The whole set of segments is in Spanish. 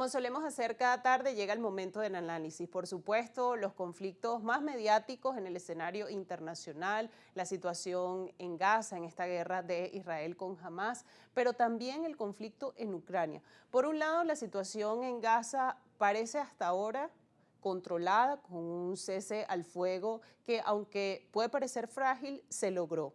Como solemos hacer cada tarde, llega el momento del análisis. Por supuesto, los conflictos más mediáticos en el escenario internacional, la situación en Gaza, en esta guerra de Israel con Hamas, pero también el conflicto en Ucrania. Por un lado, la situación en Gaza parece hasta ahora controlada con un cese al fuego que, aunque puede parecer frágil, se logró.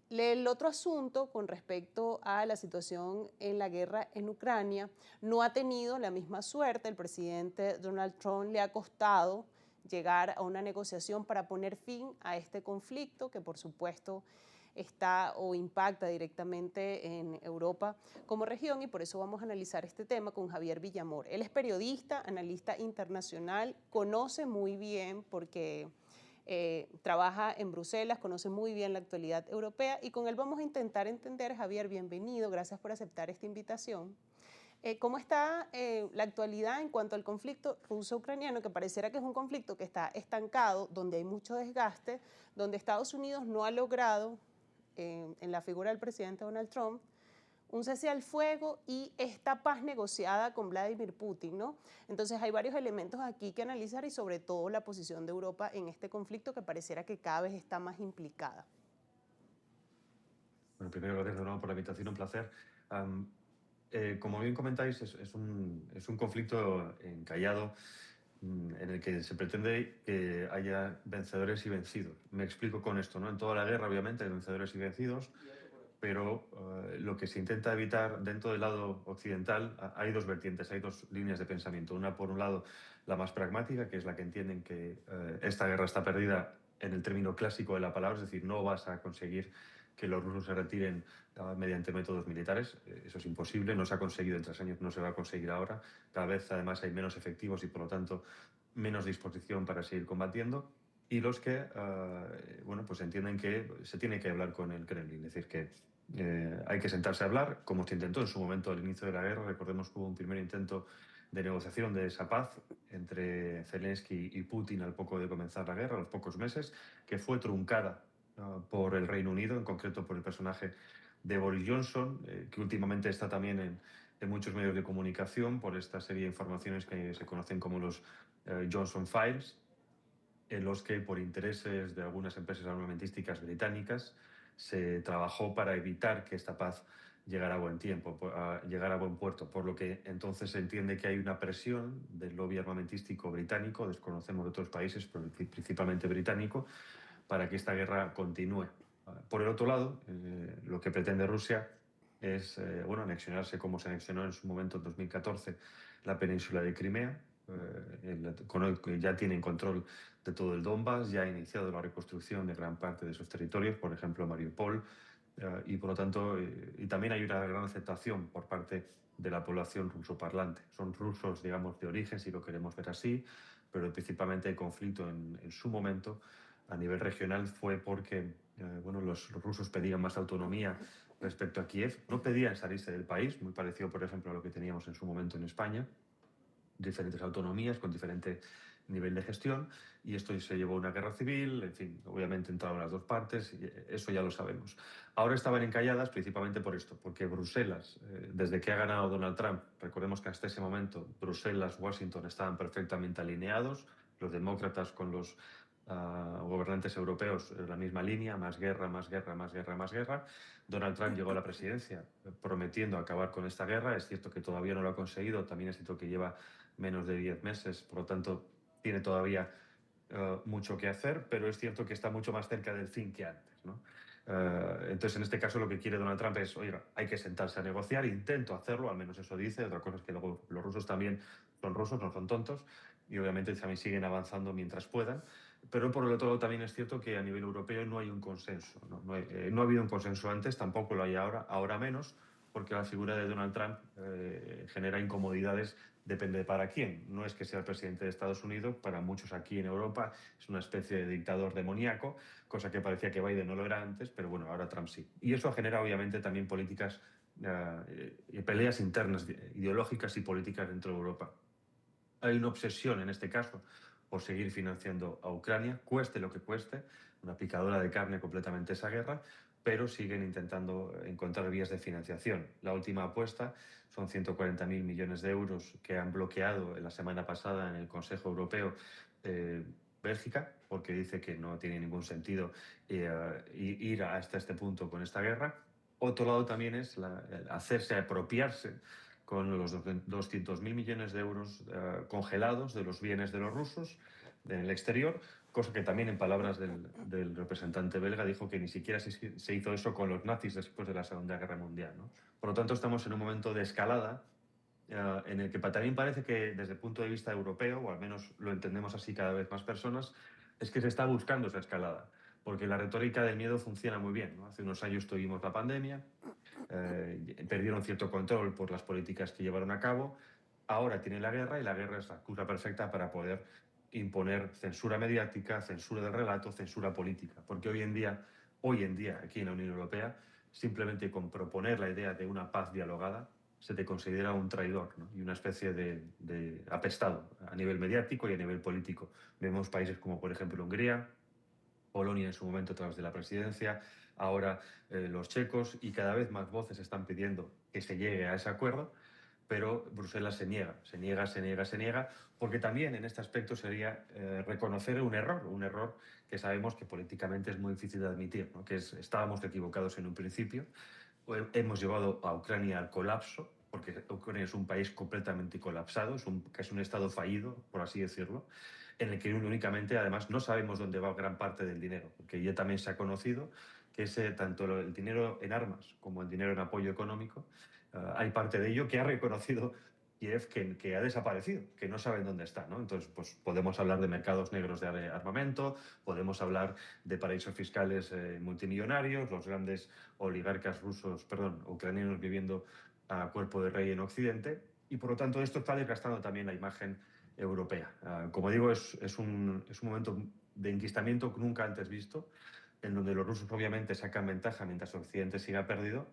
El otro asunto con respecto a la situación en la guerra en Ucrania no ha tenido la misma suerte. El presidente Donald Trump le ha costado llegar a una negociación para poner fin a este conflicto que por supuesto está o impacta directamente en Europa como región, y por eso vamos a analizar este tema con Javier Villamor. Él es periodista, analista internacional, conoce muy bien porque trabaja en Bruselas, conoce muy bien la actualidad europea y con él vamos a intentar entender. Javier, bienvenido, gracias por aceptar esta invitación. ¿Cómo está la actualidad en cuanto al conflicto ruso-ucraniano, que pareciera que es un conflicto que está estancado, donde hay mucho desgaste, donde Estados Unidos no ha logrado, en la figura del presidente Donald Trump, un cese al fuego y esta paz negociada con Vladimir Putin, ¿no? Entonces hay varios elementos aquí que analizar y sobre todo la posición de Europa en este conflicto que pareciera que cada vez está más implicada. Bueno, primero, gracias de nuevo por la invitación, un placer. Como bien comentáis, es un conflicto encallado, en el que se pretende que haya vencedores y vencidos. Me explico con esto, ¿no? En toda la guerra, obviamente, hay vencedores y vencidos, pero lo que se intenta evitar dentro del lado occidental, hay dos vertientes, hay dos líneas de pensamiento. Una, por un lado, la más pragmática, que es la que entienden que esta guerra está perdida en el término clásico de la palabra, es decir, no vas a conseguir que los rusos se retiren mediante métodos militares. Eso es imposible, no se ha conseguido en 3 años, no se va a conseguir ahora. Cada vez, además, hay menos efectivos y, por lo tanto, menos disposición para seguir combatiendo. Y los que, bueno, pues entienden que se tiene que hablar con el Kremlin, es decir, que hay que sentarse a hablar, como se intentó en su momento al inicio de la guerra. Recordemos que hubo un primer intento de negociación de esa paz entre Zelensky y Putin al poco de comenzar la guerra, a los pocos meses, que fue truncada por el Reino Unido, en concreto por el personaje de Boris Johnson, que últimamente está también en muchos medios de comunicación por esta serie de informaciones que se conocen como los Johnson Files, en los que, por intereses de algunas empresas armamentísticas británicas, se trabajó para evitar que esta paz llegara a buen tiempo, llegara a buen puerto, por lo que entonces se entiende que hay una presión del lobby armamentístico británico, desconocemos de otros países, pero principalmente británico, para que esta guerra continúe. Por el otro lado, lo que pretende Rusia es bueno, anexionarse como se anexionó en su momento en 2014 la península de Crimea. Ya tienen control de todo el Donbass, ya ha iniciado la reconstrucción de gran parte de esos territorios, por ejemplo Mariupol, y por lo tanto, y también hay una gran aceptación por parte de la población rusoparlante. Son rusos, digamos, de origen, si lo queremos ver así, pero principalmente el conflicto en su momento a nivel regional fue porque bueno, los rusos pedían más autonomía respecto a Kiev. No pedían salirse del país, muy parecido, por ejemplo, a lo que teníamos en su momento en España, diferentes autonomías con diferente nivel de gestión, y esto se llevó a una guerra civil. En fin, obviamente entraron las dos partes, y eso ya lo sabemos. Ahora estaban encalladas principalmente por esto, porque Bruselas, desde que ha ganado Donald Trump, recordemos que hasta ese momento Bruselas, Washington estaban perfectamente alineados, los demócratas con los gobernantes europeos en la misma línea, más guerra, más guerra, más guerra, más guerra. Donald Trump llegó a la presidencia prometiendo acabar con esta guerra. Es cierto que todavía no lo ha conseguido, también es cierto que lleva menos de 10 meses, por lo tanto tiene todavía mucho que hacer, pero es cierto que está mucho más cerca del fin que antes, ¿no? Entonces, en este caso, lo que quiere Donald Trump es, oiga, hay que sentarse a negociar, intento hacerlo, al menos eso dice. Otra cosa es que luego los rusos también son rusos, no son tontos, y obviamente también siguen avanzando mientras puedan. Pero por el otro lado también es cierto que a nivel europeo no hay un consenso, ¿no? No ha habido un consenso antes, tampoco lo hay ahora, ahora menos, porque la figura de Donald Trump genera incomodidades, depende para quién. No es que sea el presidente de Estados Unidos, para muchos aquí en Europa es una especie de dictador demoníaco, cosa que parecía que Biden no lo era antes, pero bueno, ahora Trump sí. Y eso genera obviamente también políticas, peleas internas ideológicas y políticas dentro de Europa. Hay una obsesión en este caso por seguir financiando a Ucrania, cueste lo que cueste, una picadora de carne completamente esa guerra, pero siguen intentando encontrar vías de financiación. La última apuesta son 140.000 millones de euros que han bloqueado la semana pasada en el Consejo Europeo Bélgica, porque dice que no tiene ningún sentido ir hasta este punto con esta guerra. Otro lado también es hacerse, apropiarse con los 200.000 millones de euros congelados de los bienes de los rusos en el exterior, cosa que también, en palabras del representante belga, dijo que ni siquiera se hizo eso con los nazis después de la Segunda Guerra Mundial, ¿no? Por lo tanto, estamos en un momento de escalada en el que también parece que desde el punto de vista europeo, o al menos lo entendemos así cada vez más personas, es que se está buscando esa escalada, porque la retórica del miedo funciona muy bien, ¿no? Hace unos años tuvimos la pandemia, perdieron cierto control por las políticas que llevaron a cabo, ahora tienen la guerra y la guerra es la excusa perfecta para poder imponer censura mediática, censura del relato, censura política, porque hoy en día aquí en la Unión Europea, simplemente con proponer la idea de una paz dialogada, se te considera un traidor, ¿no? Y una especie de apestado a nivel mediático y a nivel político. Vemos países como, por ejemplo, Hungría, Polonia en su momento a través de la presidencia, ahora los checos, y cada vez más voces están pidiendo que se llegue a ese acuerdo, pero Bruselas se niega, porque también en este aspecto sería reconocer un error que sabemos que políticamente es muy difícil de admitir, ¿no? Que estábamos equivocados en un principio, hemos llevado a Ucrania al colapso, porque Ucrania es un país completamente colapsado, que es un estado fallido, por así decirlo, en el que únicamente, además, no sabemos dónde va gran parte del dinero, porque ya también se ha conocido que tanto el dinero en armas como el dinero en apoyo económico, hay parte de ello que ha reconocido Kiev que ha desaparecido, que no saben dónde está, ¿no? Entonces, pues podemos hablar de mercados negros de armamento, podemos hablar de paraísos fiscales multimillonarios, los grandes oligarcas ucranianos viviendo a cuerpo de rey en Occidente, y por lo tanto esto está desgastando también la imagen europea. Como digo, es un momento de enquistamiento nunca antes visto, en donde los rusos obviamente sacan ventaja mientras Occidente siga perdido,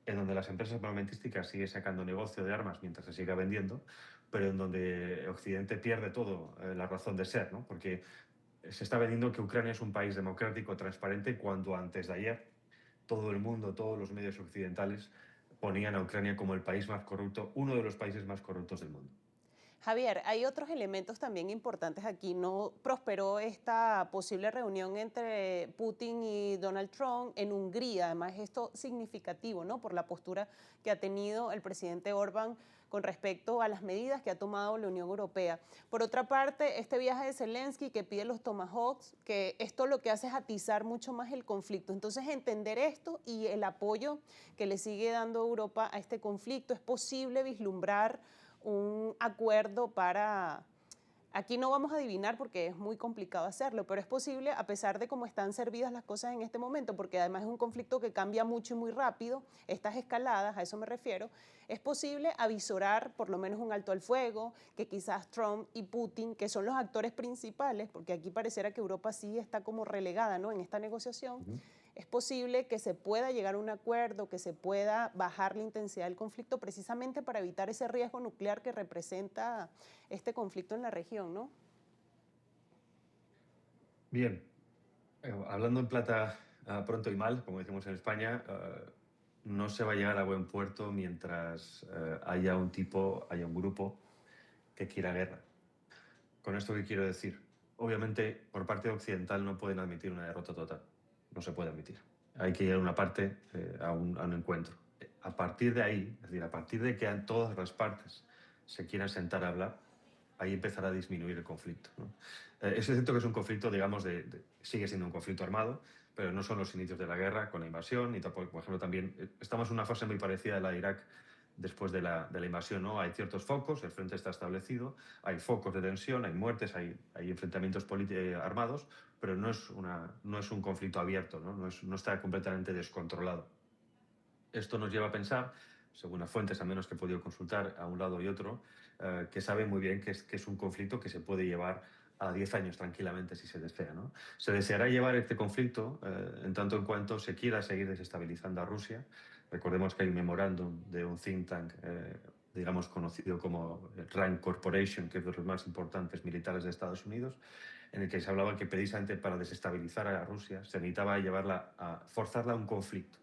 en donde las empresas armamentísticas siguen sacando negocio de armas mientras se siga vendiendo, pero en donde Occidente pierde todo la razón de ser, ¿no? Porque se está vendiendo que Ucrania es un país democrático, transparente, cuando antes de ayer todo el mundo, todos los medios occidentales ponían a Ucrania como el país más corrupto, uno de los países más corruptos del mundo. Javier, hay otros elementos también importantes aquí. No prosperó esta posible reunión entre Putin y Donald Trump en Hungría. Además, esto significativo, ¿no? Por la postura que ha tenido el presidente Orbán con respecto a las medidas que ha tomado la Unión Europea. Por otra parte, este viaje de Zelensky que pide los Tomahawks, que esto lo que hace es atizar mucho más el conflicto. Entonces, entender esto y el apoyo que le sigue dando Europa a este conflicto, es posible vislumbrar un acuerdo para... Aquí no vamos a adivinar porque es muy complicado hacerlo, pero es posible a pesar de cómo están servidas las cosas en este momento, porque además es un conflicto que cambia mucho y muy rápido, estas escaladas, a eso me refiero, es posible avisorar por lo menos un alto al fuego, que quizás Trump y Putin, que son los actores principales, porque aquí pareciera que Europa sí está como relegada, ¿no?, en esta negociación, es posible que se pueda llegar a un acuerdo, que se pueda bajar la intensidad del conflicto precisamente para evitar ese riesgo nuclear que representa este conflicto en la región, ¿no? Bien, hablando en plata pronto y mal, como decimos en España, no se va a llegar a buen puerto mientras haya un grupo que quiera guerra. ¿Con esto qué quiero decir? Obviamente, por parte occidental no pueden admitir una derrota total. No se puede admitir. Hay que llegar a una parte, a un encuentro. A partir de ahí, es decir, a partir de que todas las partes se quieran sentar a hablar, ahí empezará a disminuir el conflicto, ¿no? Es cierto que es un conflicto, digamos, sigue siendo un conflicto armado, pero no son los inicios de la guerra con la invasión, y tampoco, por ejemplo, también estamos en una fase muy parecida a la de Irak después de la invasión, ¿no? Hay ciertos focos, el frente está establecido, hay focos de tensión, hay muertes, hay enfrentamientos armados, pero no es un conflicto abierto, ¿no? No está completamente descontrolado. Esto nos lleva a pensar, según las fuentes, al menos que he podido consultar a un lado y otro, que saben muy bien que es un conflicto que se puede llevar a 10 años tranquilamente si se desea, ¿no? Se deseará llevar este conflicto en tanto en cuanto se quiera seguir desestabilizando a Rusia. Recordemos que hay un memorándum de un think tank, digamos, conocido como RAND Corporation, que es de los más importantes militares de Estados Unidos, en el que se hablaba que precisamente para desestabilizar a Rusia se necesitaba forzarla a un conflicto.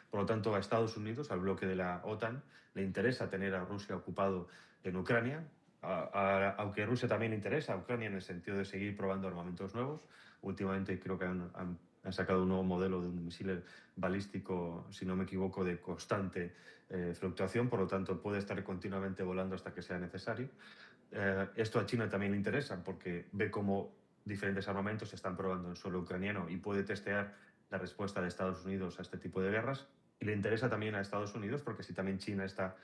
Por lo tanto, a Estados Unidos, al bloque de la OTAN, le interesa tener a Rusia ocupado en Ucrania, aunque a Rusia también le interesa a Ucrania en el sentido de seguir probando armamentos nuevos. Últimamente creo que han sacado un nuevo modelo de un misil balístico, si no me equivoco, de constante fluctuación, por lo tanto puede estar continuamente volando hasta que sea necesario. Esto a China también le interesa porque ve cómo diferentes armamentos se están probando en suelo ucraniano y puede testear la respuesta de Estados Unidos a este tipo de guerras. Y le interesa también a Estados Unidos porque si también China está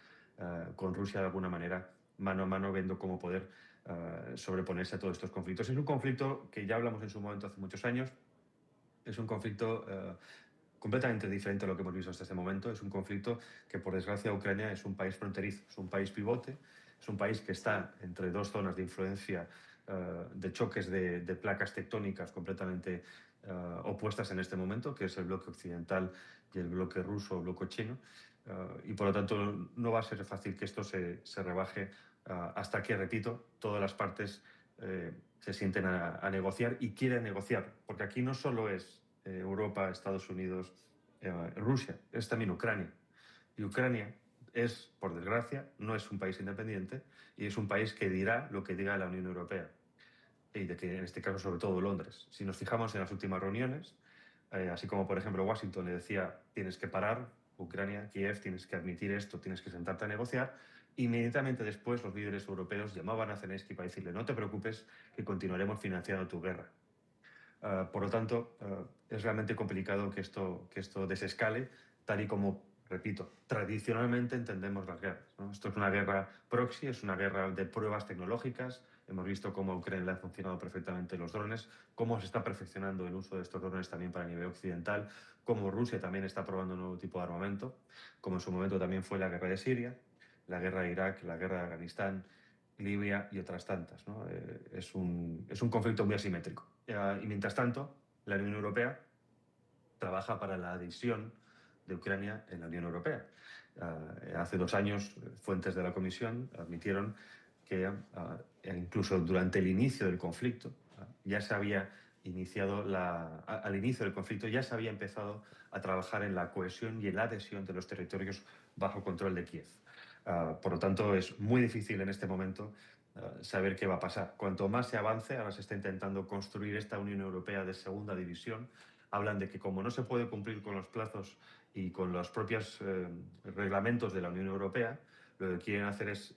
con Rusia de alguna manera mano a mano viendo cómo poder sobreponerse a todos estos conflictos. Es un conflicto que ya hablamos en su momento hace muchos años. Es un conflicto completamente diferente a lo que hemos visto hasta este momento. Es un conflicto que, por desgracia, Ucrania es un país fronterizo, es un país pivote, es un país que está entre dos zonas de influencia, de choques de placas tectónicas completamente opuestas en este momento, que es el bloque occidental y el bloque ruso o bloque chino. Y por lo tanto no va a ser fácil que esto se rebaje hasta que, repito, todas las partes se sienten a negociar y quieren negociar, porque aquí no solo es Europa, Estados Unidos, Rusia, es también Ucrania. Y Ucrania es, por desgracia, no es un país independiente y es un país que dirá lo que diga la Unión Europea. Y de que en este caso sobre todo Londres. Si nos fijamos en las últimas reuniones, así como por ejemplo Washington le decía tienes que parar, Ucrania, Kiev, tienes que admitir esto, tienes que sentarte a negociar, inmediatamente después los líderes europeos llamaban a Zelensky para decirle no te preocupes que continuaremos financiando tu guerra. Por lo tanto, es realmente complicado que esto desescale, tal y como, repito, tradicionalmente entendemos las guerras, ¿no? Esto es una guerra proxy, es una guerra de pruebas tecnológicas. Hemos visto cómo a Ucrania le han funcionado perfectamente los drones, cómo se está perfeccionando el uso de estos drones también para el nivel occidental, cómo Rusia también está probando un nuevo tipo de armamento, como en su momento también fue la guerra de Siria, la guerra de Irak, la guerra de Afganistán, Libia y otras tantas, ¿no? Es un conflicto muy asimétrico. Y mientras tanto, la Unión Europea trabaja para la adhesión de Ucrania en la Unión Europea. Hace 2 años, fuentes de la Comisión admitieron que incluso durante el inicio del conflicto ya se había iniciado al inicio del conflicto ya se había empezado a trabajar en la cohesión y en la adhesión de los territorios bajo control de Kiev. Por lo tanto, es muy difícil en este momento saber qué va a pasar. Cuanto más se avance, ahora se está intentando construir esta Unión Europea de segunda división. Hablan de que como no se puede cumplir con los plazos y con los propios reglamentos de la Unión Europea, lo que quieren hacer es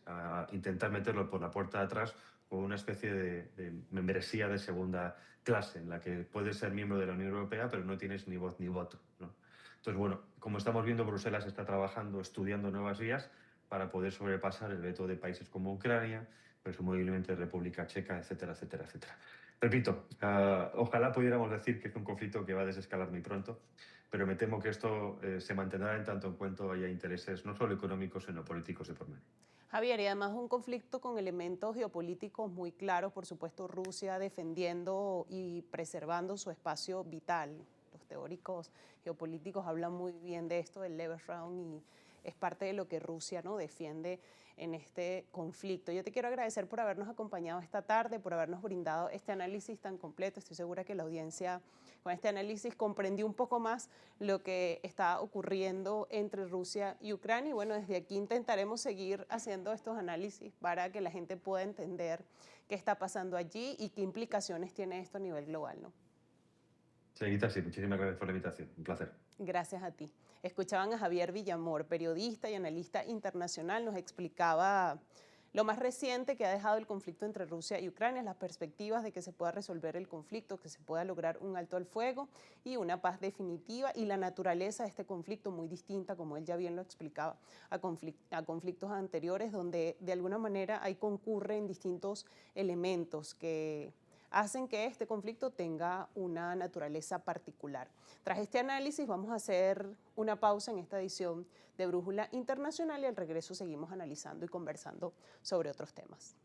intentar meterlo por la puerta de atrás con una especie de membresía de segunda clase, en la que puedes ser miembro de la Unión Europea, pero no tienes ni voz ni voto, ¿no? Entonces, bueno, como estamos viendo, Bruselas está trabajando, estudiando nuevas vías para poder sobrepasar el veto de países como Ucrania, presumiblemente República Checa, etcétera, etcétera, etcétera. Repito, ojalá pudiéramos decir que es un conflicto que va a desescalar muy pronto, pero me temo que esto se mantendrá en tanto en cuanto haya intereses no solo económicos, sino políticos de por medio. Javier, y además un conflicto con elementos geopolíticos muy claros, por supuesto Rusia defendiendo y preservando su espacio vital. Los teóricos geopolíticos hablan muy bien de esto, del leverage round, y es parte de lo que Rusia, ¿no?, defiende en este conflicto. Yo te quiero agradecer por habernos acompañado esta tarde, por habernos brindado este análisis tan completo. Estoy segura que la audiencia con este análisis comprendió un poco más lo que está ocurriendo entre Rusia y Ucrania. Y bueno, desde aquí intentaremos seguir haciendo estos análisis para que la gente pueda entender qué está pasando allí y qué implicaciones tiene esto a nivel global, ¿no? Seguita, sí, muchísimas gracias por la invitación. Un placer. Gracias a ti. Escuchaban a Javier Villamor, periodista y analista internacional, nos explicaba lo más reciente que ha dejado el conflicto entre Rusia y Ucrania, las perspectivas de que se pueda resolver el conflicto, que se pueda lograr un alto al fuego y una paz definitiva, y la naturaleza de este conflicto muy distinta, como él ya bien lo explicaba, a conflictos anteriores donde de alguna manera ahí concurren distintos elementos que hacen que este conflicto tenga una naturaleza particular. Tras este análisis vamos a hacer una pausa en esta edición de Brújula Internacional y al regreso seguimos analizando y conversando sobre otros temas.